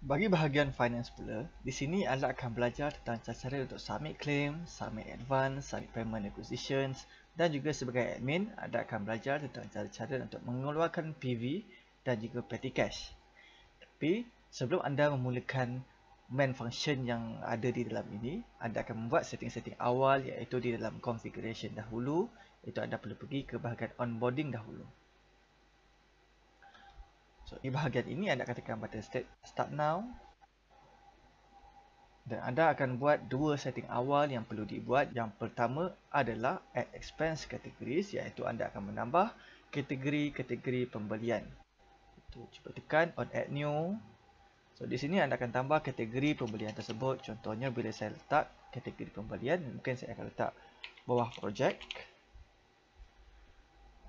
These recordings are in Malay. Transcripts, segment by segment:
Bagi bahagian finance pula, di sini anda akan belajar tentang cara untuk submit claim, submit advance, submit payment acquisitions, dan juga sebagai admin, anda akan belajar tentang cara-cara untuk mengeluarkan PV dan juga petty cash. Tapi sebelum anda memulakan main function yang ada di dalam ini, anda akan membuat setting-setting awal iaitu di dalam configuration dahulu, iaitu anda perlu pergi ke bahagian onboarding dahulu. So, di bahagian ini anda akan tekan button start now. Dan anda akan buat dua setting awal yang perlu dibuat. Yang pertama adalah add expense categories, iaitu anda akan menambah kategori-kategori pembelian. Itu cuba tekan on add new. So di sini anda akan tambah kategori pembelian tersebut. Contohnya bila saya letak kategori pembelian, mungkin saya akan letak bawah project.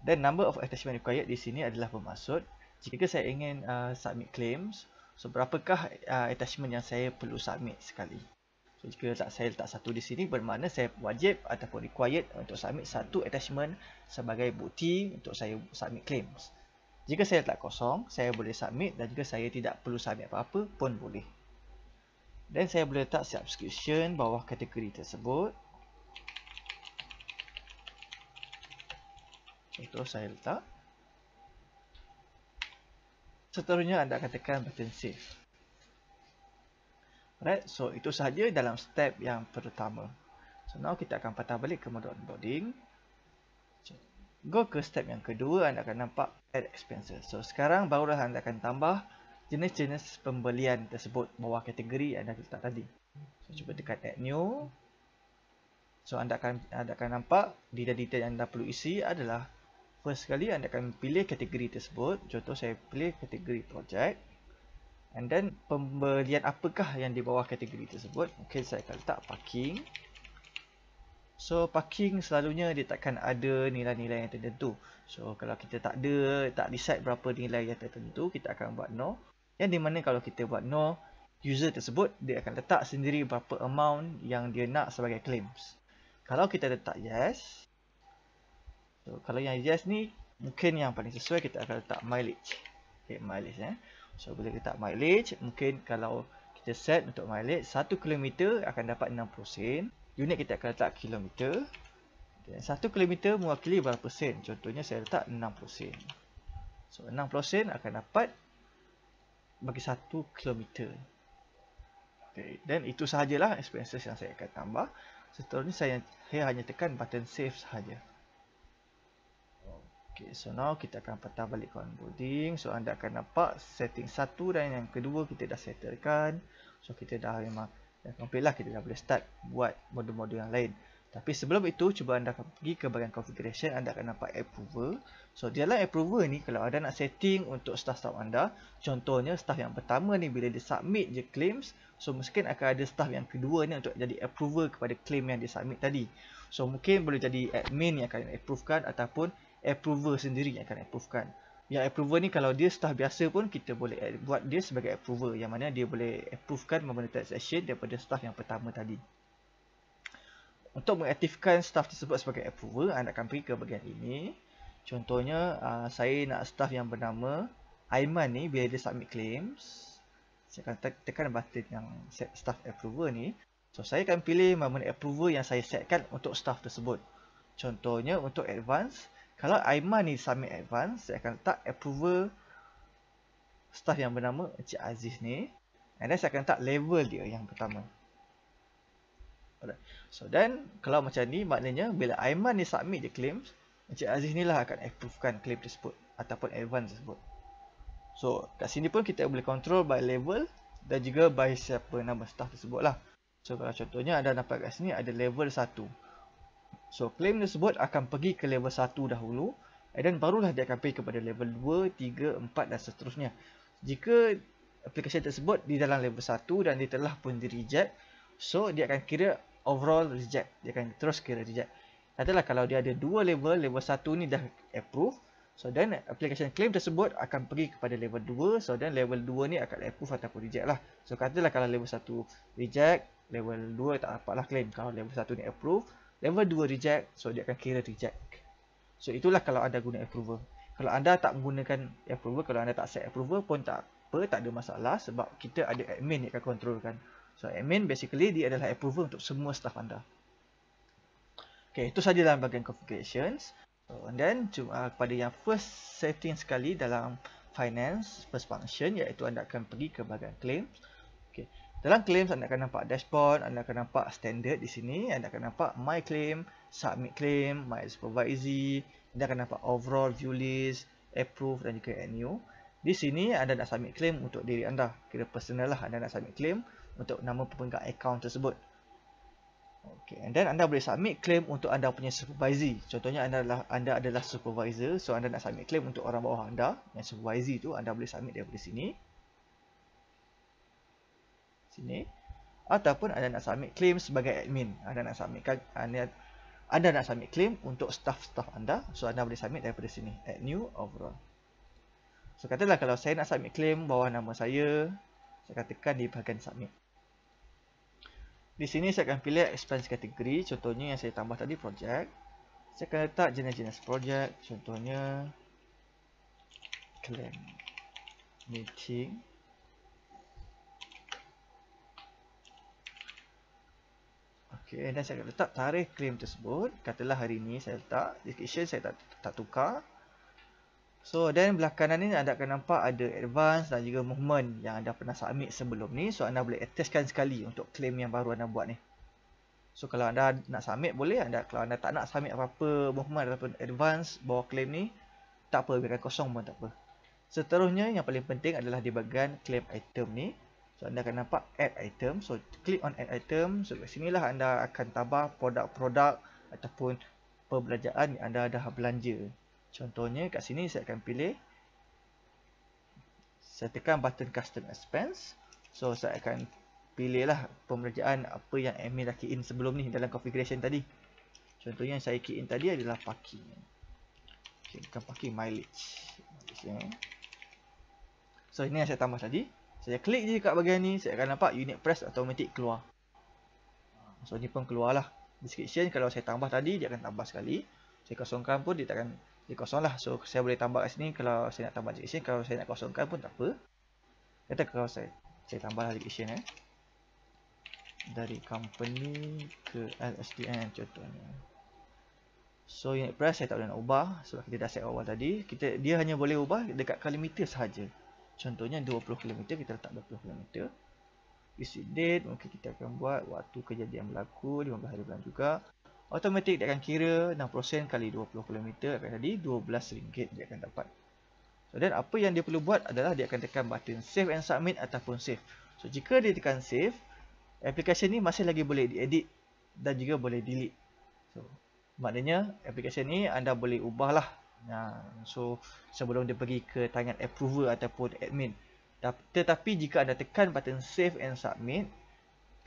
Dan number of attachment required di sini adalah bermaksud jika saya ingin submit claims, so berapakah attachment yang saya perlu submit sekali. So jika saya letak satu di sini, bermakna saya wajib ataupun required untuk submit satu attachment sebagai bukti untuk saya submit claims. Jika saya letak kosong, saya boleh submit dan juga saya tidak perlu submit apa-apa pun boleh. Dan saya boleh letak subscription bawah kategori tersebut. Contoh saya letak. Seterusnya anda akan tekan button save. Alright, so itu sahaja dalam step yang pertama. So now kita akan patah balik ke modul onboarding. Go ke step yang kedua, anda akan nampak add expenses. So sekarang barulah anda akan tambah jenis-jenis pembelian tersebut bawah kategori anda letak tadi. So cuba tekan add new. So anda akan nampak detail-detail yang anda perlu isi adalah first sekali anda akan pilih kategori tersebut. Contoh saya pilih kategori project. And then pembelian apakah yang di bawah kategori tersebut? Mungkin saya akan letak parking. So parking selalunya dia takkan ada nilai-nilai yang tertentu. So kalau kita tak decide berapa nilai yang tertentu, kita akan buat no. Yang dimana kalau kita buat no, user tersebut dia akan letak sendiri berapa amount yang dia nak sebagai claims. Kalau kita letak yes, so kalau yang yes ni mungkin yang paling sesuai, kita akan letak mileage. Okay, mileage So bila kita letak mileage, mungkin kalau kita set untuk mileage 1 km akan dapat 60 sen. Unit kita akan letak kilometer. Dan 1 km mewakili berapa sen? Contohnya saya letak 60 sen. So 60 sen akan dapat bagi 1 km. Okay, dan itu sahajalah expenses yang saya akan tambah. Seterusnya saya hanya tekan button save sahaja. Okay, so now kita akan patah balik ke onboarding. So anda akan nampak setting satu dan yang kedua kita dah settlekan. So kita dah memang dah complete lah, kita dah boleh start buat modul-modul yang lain. Tapi sebelum itu, cuba anda akan pergi ke bahagian configuration, anda akan nampak approval. So di dalam approval ni, kalau anda nak setting untuk staff-staff anda, contohnya staff yang pertama ni bila dia submit je claims, so mungkin akan ada staff yang kedua ni untuk jadi approval kepada claim yang dia submit tadi. So mungkin boleh jadi admin yang akan approvekan ataupun approver sendiri yang akan approvekan. Yang approver ni kalau dia staff biasa pun kita boleh buat dia sebagai approver, yang mana dia boleh approvekan memberi transaction daripada staff yang pertama tadi. Untuk mengaktifkan staff tersebut sebagai approver, anda akan pergi ke bahagian ini. Contohnya saya nak staff yang bernama Aiman ni, bila dia submit claims, saya akan tekan button yang set staff approver ni. So saya akan pilih mana approver yang saya setkan untuk staff tersebut. Contohnya untuk advance, kalau Aiman ni submit advance, saya akan letak approval staff yang bernama Encik Aziz ni. And then saya akan letak level dia yang pertama. Alright. So dan kalau macam ni, maknanya bila Aiman ni submit je claims, Encik Aziz ni lah akan approvekan claim tersebut ataupun advance tersebut. So kat sini pun kita boleh control by level dan juga by siapa nama staff tersebut lah. So kalau contohnya anda nampak kat sini ada level 1. So claim tersebut akan pergi ke level 1 dahulu, dan barulah dia akan pergi kepada level 2, 3, 4 dan seterusnya. Jika aplikasi tersebut di dalam level 1 dan dia telah pun di reject, so dia akan kira overall reject. Dia akan terus kira reject. Katalah kalau dia ada 2 level, level 1 ni dah approve, so dan application claim tersebut akan pergi kepada level 2, so dan level 2 ni akan approve ataupun reject lah. So katalah kalau level 1 reject, level 2 tak dapatlah claim. Kalau level 1 ni approve, level 2 reject, so dia akan kira reject. So itulah kalau anda guna approval. Kalau anda tak menggunakan approval, kalau anda tak set approval pun tak apa, tak ada masalah sebab kita ada admin yang akan kontrolkan. So admin basically dia adalah approver untuk semua staff anda. Okay, itu saja dalam bahagian configurations. So, and then pada yang first setting sekali dalam finance, first function, iaitu anda akan pergi ke bahagian claims. Okay. Dalam claims anda akan nampak dashboard, anda akan nampak standard di sini, anda akan nampak my claim, submit claim, my supervisee, anda akan nampak overall view list, approve dan juga add new. Di sini anda nak submit claim untuk diri anda, kira personal lah, anda nak submit claim untuk nama pemegang account tersebut. Okay, and then anda boleh submit claim untuk anda punya supervisee. Contohnya anda adalah supervisor, so anda nak submit claim untuk orang bawah anda, yang supervisee tu anda boleh submit daripada sini. Ataupun anda nak submit claim sebagai admin. Anda nak submit claim untuk staff-staff anda, so anda boleh submit daripada sini, add new overall. So katalah kalau saya nak submit claim bawah nama saya akan tekan di bahagian submit. Di sini saya akan pilih expense category, contohnya yang saya tambah tadi project. Saya akan letak jenis-jenis project, contohnya claim meeting. Okay, dan saya akan letak tarikh claim tersebut. Katalah hari ini saya letak, description saya tak tukar. So, dan belah kanan ni anda akan nampak ada advance dan juga movement yang anda pernah submit sebelum ni. So, anda boleh attachkan sekali untuk claim yang baru anda buat ni. So, kalau anda nak submit boleh. Kalau anda tak nak submit apa-apa movement ataupun advance bawah claim ni, tak apa, biarkan kosong pun tak apa. Seterusnya, yang paling penting adalah di bahagian claim item ni. So, anda akan nampak add item. So, klik on add item. So, kat sinilah anda akan tambah produk-produk ataupun perbelanjaan yang anda dah belanja. Contohnya kat sini saya akan pilih, saya tekan button custom expense. So saya akan pilihlah pembelanjaan apa yang admin dah key in sebelum ni dalam configuration tadi. Contohnya yang saya key in tadi adalah parking. Okay, bukan parking, mileage. So ini yang saya tambah tadi. Saya klik je kat bahagian ni, saya akan nampak unit price automatic keluar. So ni pun keluarlah. Description kalau saya tambah tadi dia akan tambah sekali. Saya kosongkan pun dia takkan, dia kosong lah. So saya boleh tambah kat sini kalau saya nak tambah description. Kalau saya nak kosongkan pun tak apa. Kata kalau saya tambahlah description dari company ke LSDN contohnya. So unit price saya tak boleh nak ubah sebab kita dah set awal tadi. Dia hanya boleh ubah dekat kilometer sahaja. Contohnya 20 km, kita letak 20 km. Isi date mungkin kita akan buat waktu kejadian berlaku 15 hari bulan juga. Automatik dia akan kira 6% kali 20 km akan jadi RM12 dia akan dapat. So dan apa yang dia perlu buat adalah dia akan tekan button save and submit ataupun save. So jika dia tekan save, aplikasi ni masih lagi boleh diedit dan juga boleh delete. So maknanya aplikasi ni anda boleh ubahlah. So sebelum dia pergi ke tangan approver ataupun admin. Tetapi jika anda tekan button save and submit,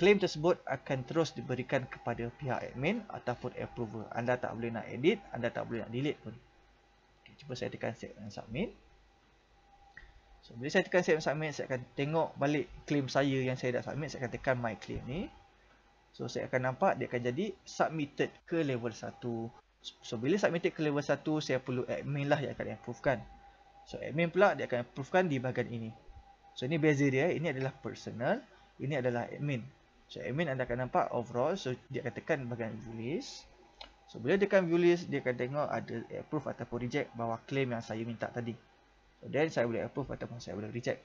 claim tersebut akan terus diberikan kepada pihak admin ataupun approver. Anda tak boleh nak edit, anda tak boleh nak delete pun. Okay, cuba saya tekan save and submit. So bila saya tekan save and submit, saya akan tengok balik claim saya yang saya dah submit. Saya akan tekan my claim ni. So saya akan nampak dia akan jadi submitted ke level 1. So bila submitted ke level 1, saya perlu admin lah yang akan approvekan. So admin pula dia akan approvekan di bahagian ini. So ini beza dia, ini adalah personal, ini adalah admin. So admin anda akan nampak overall, so dia akan tekan bahagian view list. So bila tekan view list, dia akan tengok ada approve ataupun reject bawah claim yang saya minta tadi. So then saya boleh approve ataupun saya boleh reject.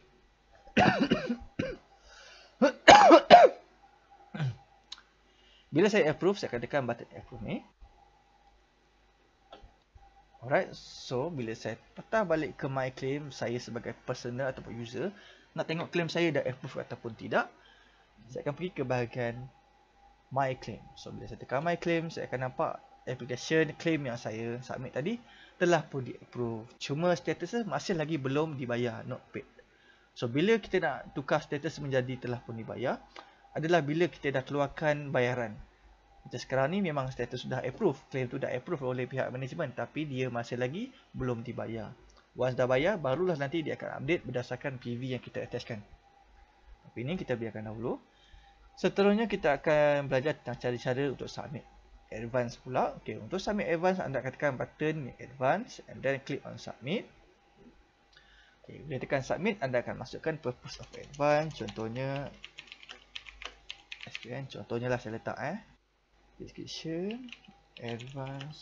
Bila saya approve, saya akan tekan button approve ni. Alright, so bila saya patah balik ke my claim, saya sebagai personal ataupun user nak tengok claim saya dah approve ataupun tidak, saya akan pergi ke bahagian my claim. So bila saya tekan my claim, saya akan nampak application claim yang saya submit tadi telah pun di approve. Cuma statusnya masih lagi belum dibayar, not paid. So bila kita nak tukar status menjadi telah pun dibayar adalah bila kita dah keluarkan bayaran. Macam sekarang ni memang status sudah approve, claim tu dah approve oleh pihak management, tapi dia masih lagi belum dibayar. Once dah bayar, barulah nanti dia akan update berdasarkan PV yang kita attachkan. Tapi ini kita biarkan dahulu. Seterusnya kita akan belajar tentang cara-cara untuk submit advance pula. Okay, untuk submit advance, anda akan tekan button advance and then click on submit. Okay, bila tekan submit, anda akan masukkan purpose of advance. Contohnya SPN, contohnya lah saya letak description advance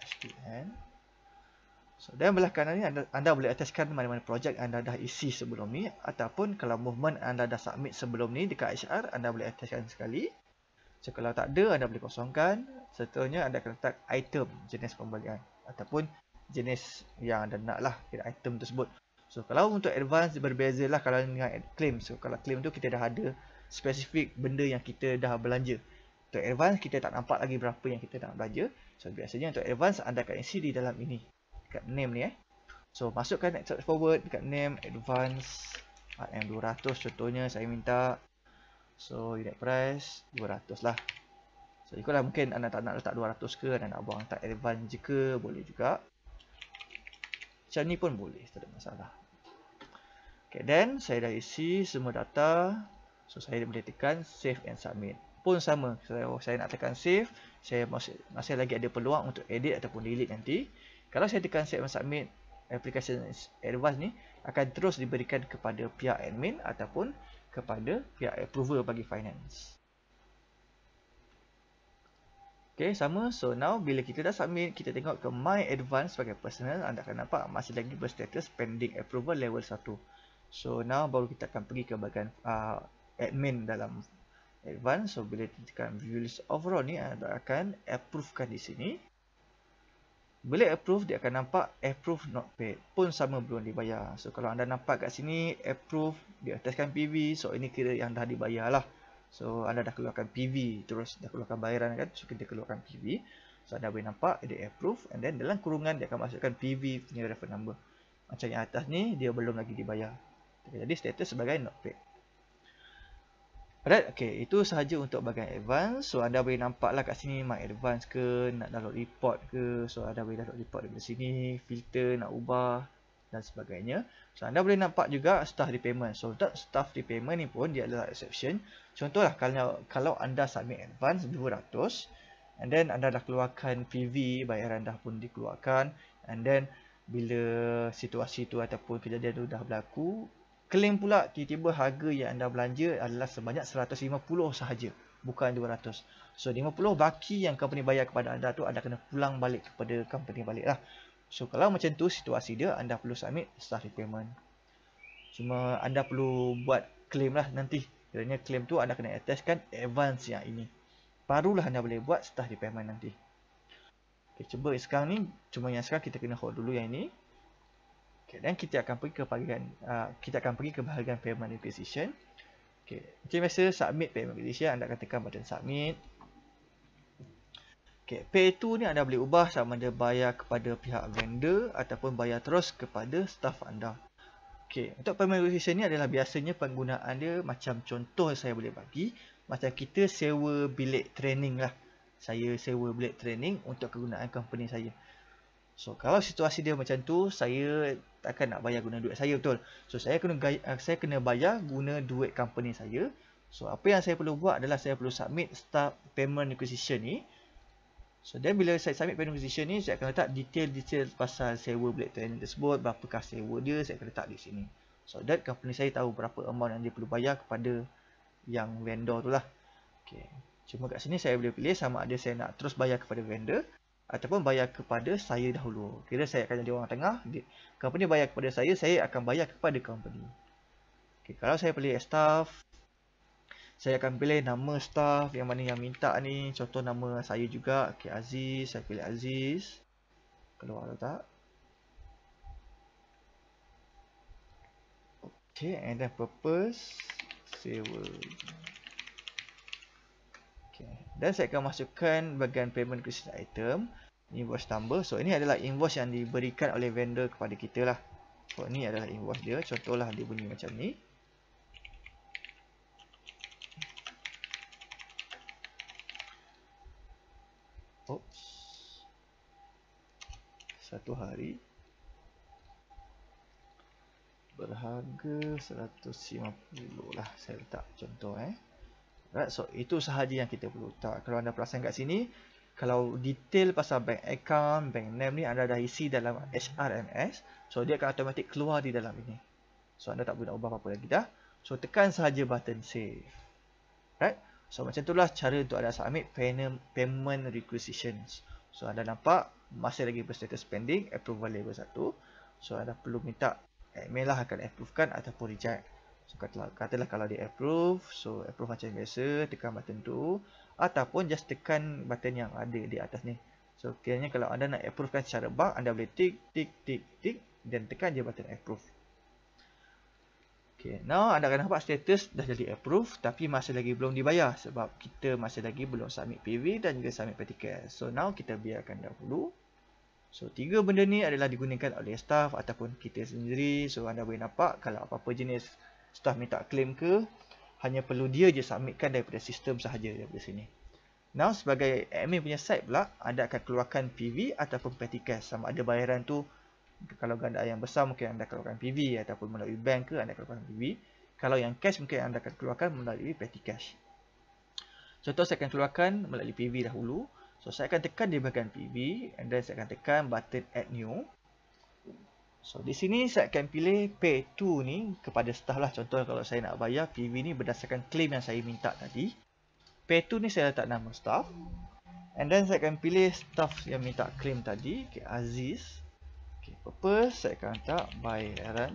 SPN. So, dan belah kanan ni anda boleh attachkan mana-mana projek anda dah isi sebelum ni, ataupun kalau movement anda dah submit sebelum ni dekat HR, anda boleh attachkan sekali. So, kalau tak ada, anda boleh kosongkan. Seterusnya anda akan letak item jenis pembelian ataupun jenis yang anda nak lah item tersebut. So, kalau untuk advance berbeza lah kalau dengan claim. So, kalau claim tu kita dah ada spesifik benda yang kita dah belanja. Untuk advance kita tak nampak lagi berapa yang kita nak belanja. So, biasanya untuk advance anda akan isi di dalam ini. Dekat name ni So, masukkan next forward dekat name advance RM200 contohnya saya minta. So, unit price 200 lah. So, ikutlah mungkin anda tak nak letak 200 ke, anda nak buang tak advance je ke, boleh juga. Macam ni pun boleh, tak ada masalah. Okay, then saya dah isi semua data. So, saya boleh tekan save and submit. Pun sama, saya nak tekan save, saya masih lagi ada peluang untuk edit ataupun delete nanti. Kalau saya tekan save and submit, application advance ni akan terus diberikan kepada pihak admin ataupun kepada pihak approver bagi finance. Okay, sama. So, now bila kita dah submit, kita tengok ke my advance sebagai personal, anda akan nampak masih lagi berstatus pending approval level 1. So, now baru kita akan pergi ke bahagian admin dalam advance. So, bila kita tekan view list overall ni, anda akan approvekan di sini. Bila approve, dia akan nampak approve not paid. Pun sama belum dibayar. So, kalau anda nampak kat sini approve, dia attachkan PV. So, ini kira yang dah dibayar lah. So, anda dah keluarkan PV, terus dah keluarkan bayaran kan. So, kita keluarkan PV. So, anda boleh nampak dia approve. And then dalam kurungan dia akan masukkan PV punya reference number. Macam yang atas ni, dia belum lagi dibayar. Jadi, status sebagai not paid. Alright, okay, itu sahaja untuk bahagian advance. So, anda boleh nampak lah kat sini my advance ke, nak download report ke. So, anda boleh download report dari sini, filter, nak ubah dan sebagainya. So, anda boleh nampak juga staff repayment. So, untuk staff repayment ni pun dia adalah exception. Contohlah, kalau anda submit advance 200 and then anda dah keluarkan PV, bayaran dah pun dikeluarkan, and then bila situasi tu ataupun kejadian tu dah berlaku, claim pula tiba-tiba harga yang anda belanja adalah sebanyak 150 sahaja, bukan 200. So 50 baki yang company bayar kepada anda tu anda kena pulang balik kepada company balik lah. So kalau macam tu situasi dia, anda perlu submit staff repayment. Cuma anda perlu buat claim lah nanti. Kerana claim tu anda kena attachkan advance yang ini. Barulah anda boleh buat staff repayment nanti. Okay, cuba sekarang ni, cuma yang sekarang kita kena hold dulu yang ini. Okay, dan kita akan pergi ke bahagian payment requisition. Okay, macam biasa submit payment requisition, anda akan tekan button submit. Okay, pay to ni anda boleh ubah sama ada bayar kepada pihak vendor ataupun bayar terus kepada staff anda. Okay, untuk payment requisition ni adalah biasanya penggunaan dia macam contoh saya boleh bagi, macam kita sewa bilik training lah. Saya sewa bilik training untuk kegunaan company saya. So, kalau situasi dia macam tu, saya takkan nak bayar guna duit saya, betul. So, saya kena bayar guna duit company saya. So, apa yang saya perlu buat adalah saya perlu submit staff payment requisition ni. So, dan bila saya submit payment requisition ni, saya akan letak detail-detail pasal sewa bilik training tersebut, berapakah sewa dia, saya akan letak di sini. So, that company saya tahu berapa amount yang dia perlu bayar kepada yang vendor tu lah. Okay. Cuma kat sini saya boleh pilih sama ada saya nak terus bayar kepada vendor ataupun bayar kepada saya dahulu. Kira saya akan jadi orang tengah. Company bayar kepada saya akan bayar kepada company. Okay, kalau saya pilih staff, saya akan pilih nama staff yang mana yang minta ni. Contoh nama saya juga. Okay, Aziz. Saya pilih Aziz. Keluar atau tak? Okay, and then purpose. Sewa. Okay. Dan saya akan masukkan bahagian payment requisition item, invoice number. So ini adalah invoice yang diberikan oleh vendor kepada kita lah. So ini adalah invoice dia. Contohlah dia bunyi macam ni. Oops. 1 hari berharga 150 lah. Saya letak contoh Right, so itu sahaja yang kita perlu letak. Kalau anda perasan kat sini, Kalau detail pasal bank account, bank name ni anda dah isi dalam HRMS. So dia akan automatic keluar di dalam ini. So anda tak perlu nak ubah apa-apa lagi dah. So tekan sahaja button save. Right? So macam itulah cara untuk anda submit payment requisitions. So anda nampak masih lagi berstatus pending, approval level 1. So anda perlu minta email lah akan approvekan ataupun reject. So katalah kalau dia approve, so approve macam biasa, tekan button tu. Ataupun just tekan button yang ada di atas ni. So kiranya kalau anda nak approvekan secara bulk, anda boleh tik dan tekan je button approve. Okay, now anda akan nampak status dah jadi approve tapi masih lagi belum dibayar sebab kita masih lagi belum submit PV dan juga submit petty cash. So now kita biarkan dahulu. So 3 benda ni adalah digunakan oleh staff ataupun kita sendiri. So anda boleh nampak kalau apa-apa jenis staff minta claim ke, hanya perlu dia je submitkan daripada sistem sahaja daripada sini. Now sebagai admin punya side pula, anda akan keluarkan PV ataupun petty cash. Sama ada bayaran tu, kalau ganda yang besar mungkin anda keluarkan PV ataupun melalui bank ke anda keluarkan PV. Kalau yang cash mungkin anda akan keluarkan melalui petty cash. Contoh saya akan keluarkan melalui PV dahulu. So saya akan tekan di bahagian PV and then saya akan tekan button add new. So di sini saya akan pilih pay to ni kepada staff lah. Contoh kalau saya nak bayar PV ni berdasarkan claim yang saya minta tadi. Pay to ni saya letak nama staff. And then saya akan pilih staff yang minta claim tadi. Okay, Aziz. Okay, purpose saya akan letak bayaran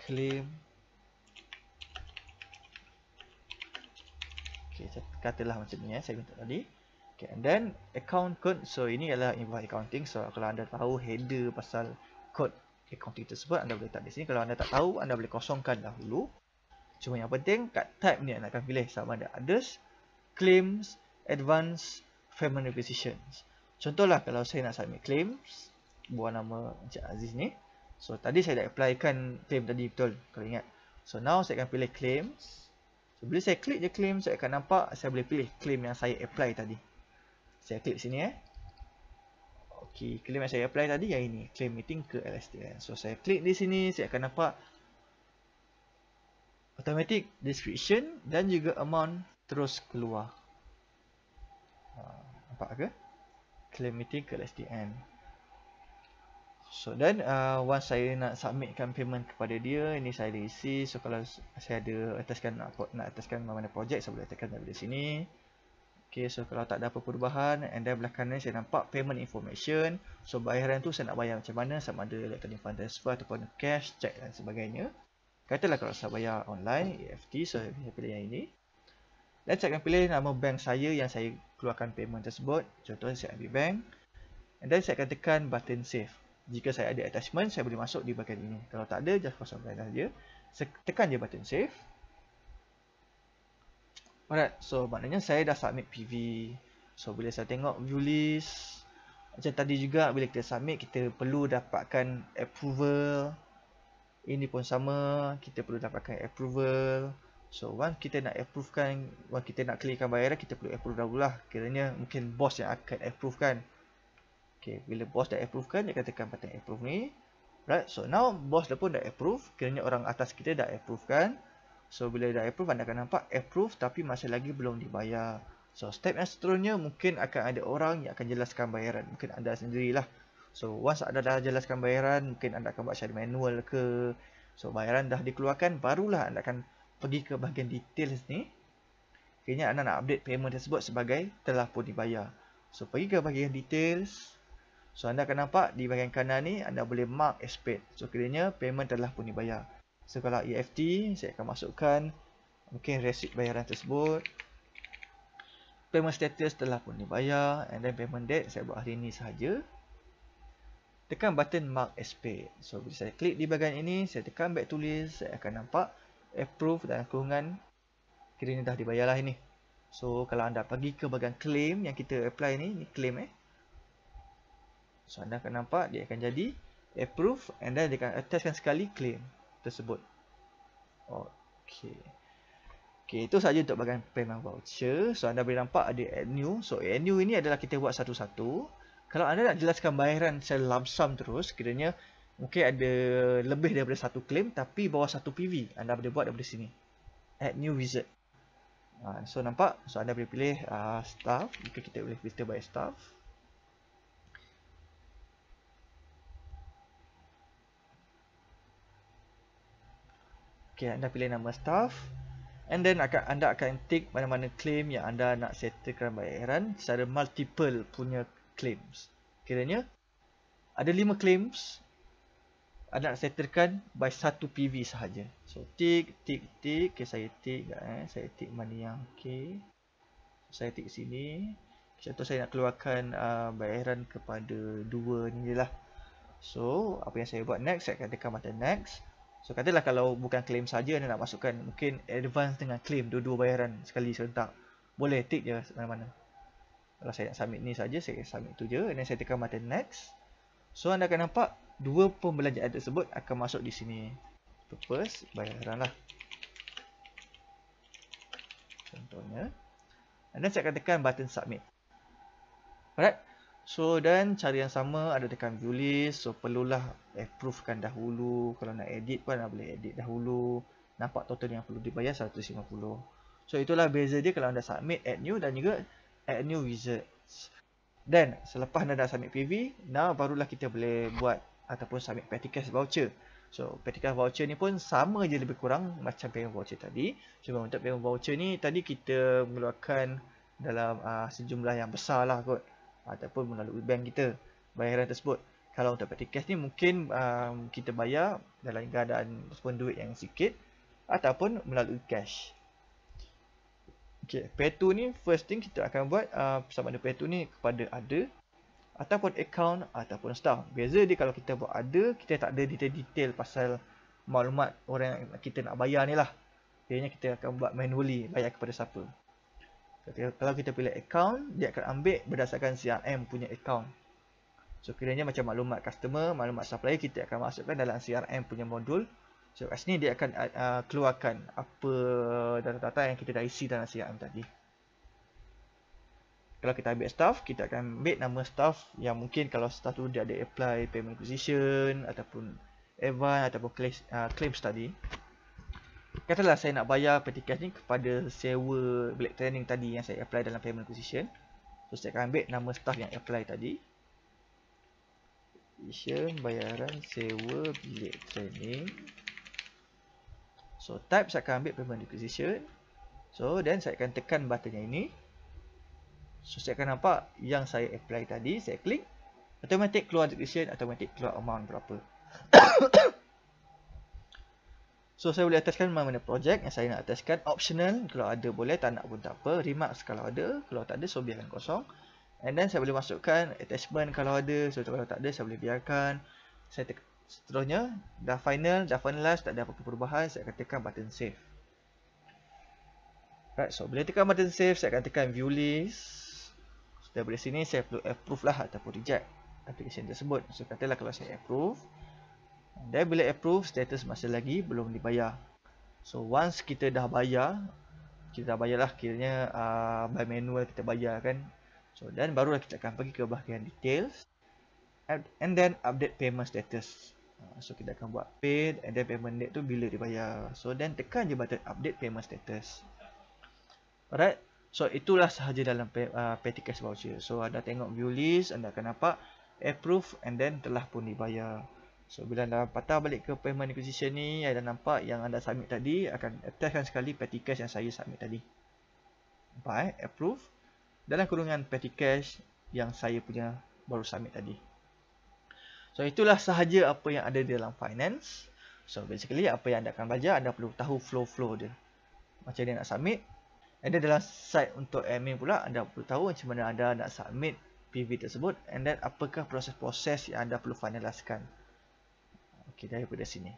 claim. Okay, katalah macam ni saya minta tadi. Okay, and then account code. So ini adalah invoice accounting. So kalau anda tahu header pasal kod accounting tersebut, anda boleh letak di sini. Kalau anda tak tahu, anda boleh kosongkan dahulu. Cuma yang penting kat type ni anda akan pilih sama ada others, claims, advance, payment requisitions. Contohlah kalau saya nak submit claims, buat nama Encik Aziz ni. So tadi saya dah applykan claim tadi betul kalau ingat. So now saya akan pilih claims. So bila saya klik je claim, saya akan nampak saya boleh pilih claim yang saya apply tadi. Saya klik sini Okay, claim yang saya apply tadi yang ini, claim meeting ke LSTN. So saya klik di sini, saya akan nampak automatic description dan juga amount terus keluar. Nampak ke? Claim meeting ke LSTN. So dan once saya nak submitkan payment kepada dia, ini saya isi. So kalau saya ada nak ataskan mana projek, saya boleh tekan dari sini. Okay, so kalau tak ada apa perubahan, and then belah kanan saya nampak payment information. So bayaran tu saya nak bayar macam mana, sama ada electronic fund transfer ataupun cash, check dan sebagainya. Katalah kalau saya bayar online, EFT, so saya pilih yang ini. Dan saya akan pilih nama bank saya yang saya keluarkan payment tersebut. Contohnya saya ambil bank. And then saya akan tekan button save. Jika saya ada attachment, saya boleh masuk di bahagian ini. Kalau tak ada, just kosongkan saja. Saya tekan je button save. Alright, so maknanya saya dah submit PV. So bila saya tengok view list, macam tadi juga bila kita submit, kita perlu dapatkan approval. Ini pun sama, kita perlu dapatkan approval. So once kita nak approvekan, once kita nak clearkan bayaran, kita perlu approve dahululah. Kiranya mungkin bos yang akan approvekan. Okay, bila bos dah approvekan, dia akan tekan button approve ni. Right, so now bos dah pun dah approve. Kiranya orang atas kita dah approvekan. So bila dah approve, anda akan nampak approve tapi masih lagi belum dibayar. So step yang seterusnya mungkin akan ada orang yang akan jelaskan bayaran. Mungkin anda sendirilah. So once anda dah jelaskan bayaran, mungkin anda akan buat secara manual ke. So bayaran dah dikeluarkan, barulah anda akan pergi ke bahagian details ni. Kayaknya anda nak update payment tersebut sebagai telah pun dibayar. So pergi ke bahagian details. So anda akan nampak di bahagian kanan ni anda boleh mark as paid. So kiranya payment telah pun dibayar. So kalau EFT, saya akan masukkan mungkin resit bayaran tersebut. Payment status telah pun dibayar. And then payment date, saya buat hari ini sahaja. Tekan button mark as paid. So bila saya klik di bahagian ini, saya tekan back to list, saya akan nampak approve dan kurungan. Kiranya dah dibayar lah ini. So kalau anda pergi ke bahagian claim yang kita apply ni claim So anda akan nampak dia akan jadi approve and then dia akan attachkan sekali claim tersebut. Okay. Okay, itu sahaja untuk bahagian payment voucher. So anda boleh nampak ada add new. So add new ini adalah kita buat satu-satu. Kalau anda nak jelaskan bayaran secara lump sum terus, kiranya mungkin ada lebih daripada satu claim tapi bawah satu PV, anda boleh buat daripada sini. Add new wizard. So nampak, so anda boleh pilih staff, jika kita boleh filter by staff. Okay, anda pilih nama staff, and then anda akan tick mana-mana claim yang anda nak settlekan bayaran secara multiple punya claims. Kiranya ada 5 claims anda nak settlekan by satu PV sahaja. So tick. Okay, saya tick saya tick mana yang okay. Saya tick sini. Contoh saya nak keluarkan bayaran kepada 2 ni je lah. So apa yang saya buat next, saya akan tekan button next. So katalah kalau bukan claim saja anda nak masukkan mungkin advance dengan claim dua-dua bayaran sekali serentak, boleh tick je mana-mana. Kalau saya nak submit ni saja, saya submit tu je, dan saya tekan button next. So anda akan nampak dua pembelanjaan tersebut akan masuk di sini. Purpose bayaran lah contohnya. And then saya akan tekan button submit. Alright. So dan cara yang sama ada tekan view list. So perlulah approvekan dahulu. Kalau nak edit pun anda boleh edit dahulu. Nampak total yang perlu dibayar 150. So itulah beza dia kalau anda submit, add new dan juga add new wizards. Dan selepas anda dah submit PV, now barulah kita boleh buat ataupun submit petty cash voucher. So petty cash voucher ni pun sama je lebih kurang macam payment voucher tadi. Cuma untuk payment voucher ni tadi kita mengeluarkan dalam sejumlah yang besar lah kot, ataupun melalui bank kita bayaran tersebut. Kalau untuk petty cash ni mungkin kita bayar dalam keadaan ataupun duit yang sikit ataupun melalui cash. Okay, P2 ni first thing kita akan buat sama ada P2 ni kepada ada ataupun account ataupun staff. Beza dia kalau kita buat ada, kita tak ada detail-detail pasal maklumat orang yang kita nak bayar ni lah. Biasanya kita akan buat manually bayar kepada siapa. Kalau kita pilih account, dia akan ambil berdasarkan CRM punya account. So kiranya macam maklumat customer, maklumat supplier, kita akan masukkan dalam CRM punya modul. So kat sini dia akan keluarkan apa data-data yang kita dah isi dalam CRM tadi. Kalau kita ambil staff, kita akan ambil nama staff yang mungkin kalau staff tu dia ada apply payment acquisition ataupun advance ataupun claims tadi. Katalah saya nak bayar petty cash ni kepada sewa bilik training tadi yang saya apply dalam payment acquisition. So saya akan ambil nama staff yang apply tadi. Bayaran sewa bilik training. So type saya akan ambil payment acquisition. So then saya akan tekan button yang ini. So saya akan nampak yang saya apply tadi, saya klik, automatic keluar description, automatic keluar amount berapa. So saya boleh attachkan mana-mana projek yang saya nak attachkan, optional kalau ada boleh, tak nak pun tak apa, remarks kalau ada, kalau tak ada so biarkan kosong. And then saya boleh masukkan attachment kalau ada, so kalau tak ada saya boleh biarkan. Saya seterusnya dah final, dah finalize, tak ada apa-apa perubahan, saya akan tekan button save. Right, so bila tekan button save, saya akan tekan view list. Daripada sini saya perlu approve lah ataupun reject application tersebut. So katalah kalau saya approve, dan bila approve, status masih lagi belum dibayar. So once kita dah bayar, kita dah bayar lah kiranya by manual kita bayar kan. So dan barulah kita akan pergi ke bahagian details and then update payment status. So kita akan buat paid and then payment date tu bila dibayar. So then tekan je button update payment status. Alright. So itulah sahaja dalam petty cash voucher. So anda tengok view list, anda akan nampak approve and then telah pun dibayar. So bila anda patah balik ke payment acquisition ni, anda nampak yang anda submit tadi akan attachkan sekali petty cash yang saya submit tadi. Nampak approve dalam kurungan petty cash yang saya punya baru submit tadi. So itulah sahaja apa yang ada dalam finance. So basically apa yang anda akan belajar, anda perlu tahu flow dia. Macam dia nak submit. And then dalam site untuk admin pula, anda perlu tahu macam mana anda nak submit PV tersebut. And then apakah proses-proses yang anda perlu finalizekan. Okay, daripada sini.